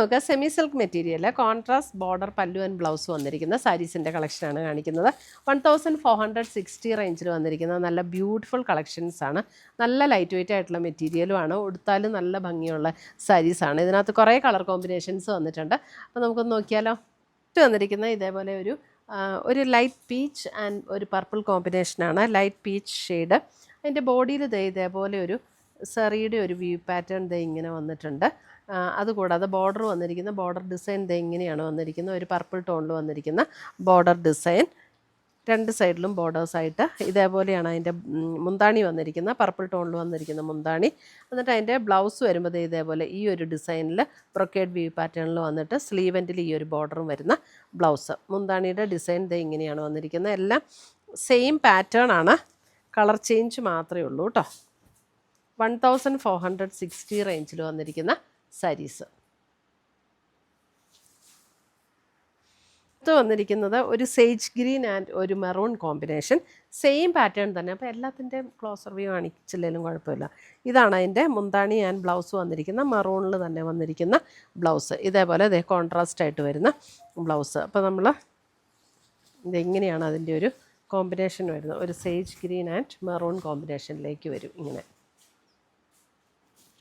നമുക്ക് semi silk material contrast border പല്ലു and blouse വന്നിരിക്കുന്ന സാരീസിൻ്റെ കളക്ഷനാണ് കാണിക്കുന്നത്. 1460 റേഞ്ചിൽ വന്നിരിക്കുന്ന നല്ല ബ്യൂട്ടിഫുൾ കളക്ഷൻസാണ്. നല്ല ലൈറ്റ് വെയിറ്റ് ആയിട്ടുള്ള മെറ്റീരിയലുമാണ്. ഉടുത്താലും നല്ല ഭംഗിയുള്ള സാരീസാണ്. ഇതിനകത്ത് കുറേ കളർ കോമ്പിനേഷൻസ് വന്നിട്ടുണ്ട്. അപ്പോൾ നമുക്കൊന്ന് നോക്കിയാലോ. വന്നിരിക്കുന്ന ഇതേപോലെ ഒരു ലൈറ്റ് പീച്ച് ആൻഡ് ഒരു പർപ്പിൾ കോമ്പിനേഷനാണ്. Light peach shade. അതിൻ്റെ ബോഡിയിൽ ഇതേപോലെ ഒരു സെറിയുടെ ഒരു വ്യൂ പാറ്റേൺ ഇങ്ങനെ വന്നിട്ടുണ്ട്. അതുകൂടാതെ ബോർഡർ വന്നിരിക്കുന്ന ബോർഡർ ഡിസൈൻ ഇങ്ങനെയാണ് വന്നിരിക്കുന്നത്. ഒരു പർപ്പിൾ ടോണിൽ വന്നിരിക്കുന്ന ബോർഡർ ഡിസൈൻ. രണ്ട് സൈഡിലും ബോർഡേഴ്സായിട്ട് ഇതേപോലെയാണ് അതിൻ്റെ മുന്താണി വന്നിരിക്കുന്നത്. പർപ്പിൾ ടോണിൽ വന്നിരിക്കുന്ന മുന്താണി. എന്നിട്ട് അതിൻ്റെ ബ്ലൗസ് വരുമ്പോൾ ഇതേപോലെ ഈ ഒരു ഡിസൈനിൽ ബ്രൊക്കേഡ് വ്യൂ പാറ്റേണിൽ വന്നിട്ട് സ്ലീവെൻറ്റിൽ ഈ ഒരു ബോർഡറും വരുന്ന ബ്ലൗസ്. മുന്താണിയുടെ ഡിസൈൻ ഇങ്ങനെയാണ് വന്നിരിക്കുന്നത്. എല്ലാം സെയിം പാറ്റേൺ ആണ്, കളർ ചേഞ്ച് മാത്രമേ ഉള്ളൂ കേട്ടോ. 1460 റേഞ്ചിൽ വന്നിരിക്കുന്ന സാരീസ്. ഇത് വന്നിരിക്കുന്നത് ഒരു സേജ് ഗ്രീൻ ആൻഡ് ഒരു മെറൂൺ കോമ്പിനേഷൻ. സെയിം പാറ്റേൺ തന്നെ. അപ്പോൾ എല്ലാത്തിൻ്റെയും ക്ലോസർ വ്യൂ കാണിച്ചില്ലെങ്കിലും കുഴപ്പമില്ല. ഇതാണ് അതിൻ്റെ മുന്താണി ആൻഡ് ബ്ലൗസ് വന്നിരിക്കുന്ന മെറൂണിൽ തന്നെ വന്നിരിക്കുന്ന ബ്ലൗസ്. ഇതേപോലെ കോൺട്രാസ്റ്റ് ആയിട്ട് വരുന്ന ബ്ലൗസ്. അപ്പോൾ നമ്മൾ ഇതെങ്ങനെയാണ് അതിൻ്റെ ഒരു കോമ്പിനേഷൻ വരുന്നത്. ഒരു സേജ് ഗ്രീൻ ആൻഡ് മെറൂൺ കോമ്പിനേഷനിലേക്ക് വരും ഇങ്ങനെ.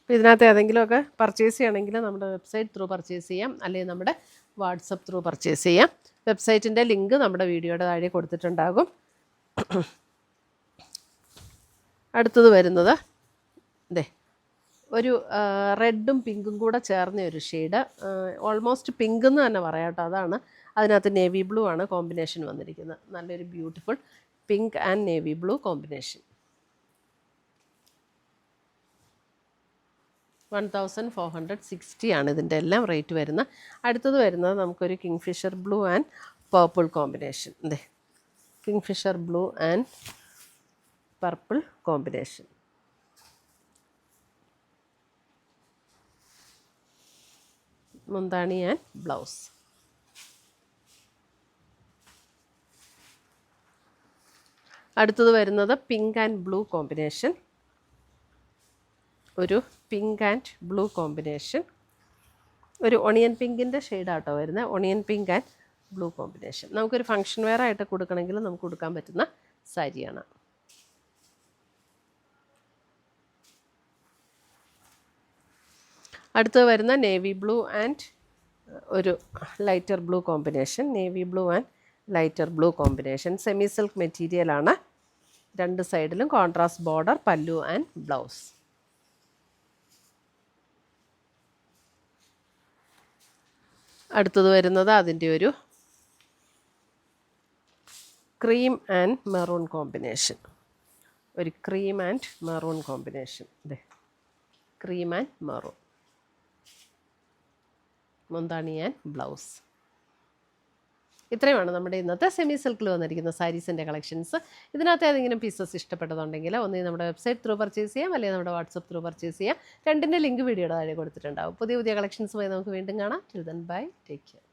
അപ്പോൾ ഇതിനകത്ത് ഏതെങ്കിലുമൊക്കെ പർച്ചേസ് ചെയ്യണമെങ്കിൽ നമ്മുടെ വെബ്സൈറ്റ് ത്രൂ പർച്ചേസ് ചെയ്യാം, അല്ലെങ്കിൽ നമ്മുടെ വാട്സപ്പ് ത്രൂ പർച്ചേസ് ചെയ്യാം. വെബ്സൈറ്റിൻ്റെ ലിങ്ക് നമ്മുടെ വീഡിയോയുടെ താഴെ കൊടുത്തിട്ടുണ്ടാകും. അടുത്തത് വരുന്നത് ഒരു റെഡും പിങ്കും കൂടെ ചേർന്ന ഒരു ഷെയ്ഡ്. ഓൾമോസ്റ്റ് പിങ്ക് എന്ന് തന്നെ പറയാം കേട്ടോ. അതാണ് അതിനകത്ത് നേവി ബ്ലൂ ആണ് കോമ്പിനേഷൻ വന്നിരിക്കുന്നത്. നല്ലൊരു beautiful pink and navy blue combination. 1460 ആണ് ഇതിൻ്റെ എല്ലാം റേറ്റ് വരുന്നത്. അടുത്തത് വരുന്നത് നമുക്കൊരു kingfisher blue and purple combination. Kingfisher blue and purple combination. മുന്താണി ആൻഡ് ബ്ലൗസ്. അടുത്തത് വരുന്നത് പിങ്ക് ആൻഡ് ബ്ലൂ കോമ്പിനേഷൻ. ഒരു പിങ്ക് ആൻഡ് ബ്ലൂ കോമ്പിനേഷൻ. ഒരു ഒണിയൻ പിങ്കിൻ്റെ ഷെയ്ഡാട്ടോ വരുന്നത്. Onion pink and blue combination. നമുക്കൊരു ഫങ്ഷൻ വെയർ ആയിട്ട് കൊടുക്കണമെങ്കിൽ നമുക്ക് കൊടുക്കാൻ പറ്റുന്ന സാരിയാണ്. അടുത്തത് വരുന്ന നേവി ബ്ലൂ ആൻഡ് ഒരു lighter blue combination. Navy blue and lighter blue combination. Semi silk മെറ്റീരിയലാണ്. രണ്ട് സൈഡിലും കോൺട്രാസ്റ്റ് ബോർഡർ, പല്ലു ആൻഡ് ബ്ലൗസ്. അടുത്തത് വരുന്നത് അതിൻ്റെ ഒരു ക്രീം ആൻഡ് മെറൂൺ കോമ്പിനേഷൻ. ഒരു cream and maroon combination. Cream and maroon. മുന്താണി ആൻഡ് ബ്ലൗസ്. ഇത്രയുമാണ് നമ്മുടെ ഇന്നത്തെ സെമി സിൽക്കിൽ വന്നിരിക്കുന്ന സാരീസിൻ്റെ കളക്ഷൻസ്. ഇതിനകത്ത് ഏതെങ്കിലും പീസസ് ഇഷ്ടപ്പെട്ടതുണ്ടെങ്കിൽ ഒന്നീ നമ്മുടെ വെബ്സൈറ്റ് ത്രൂ പർച്ചേസ് ചെയ്യാം, അല്ലെങ്കിൽ നമ്മുടെ വാട്സപ്പ് ത്രൂ പർച്ചേസ് ചെയ്യാം. രണ്ടിൻ്റെ ലിങ്ക് വീഡിയോയുടെ താഴെ കൊടുത്തിട്ടുണ്ടാവും. പുതിയ കളക്ഷൻസുമായി നമുക്ക് വീണ്ടും കാണാം. Till then bye, take care.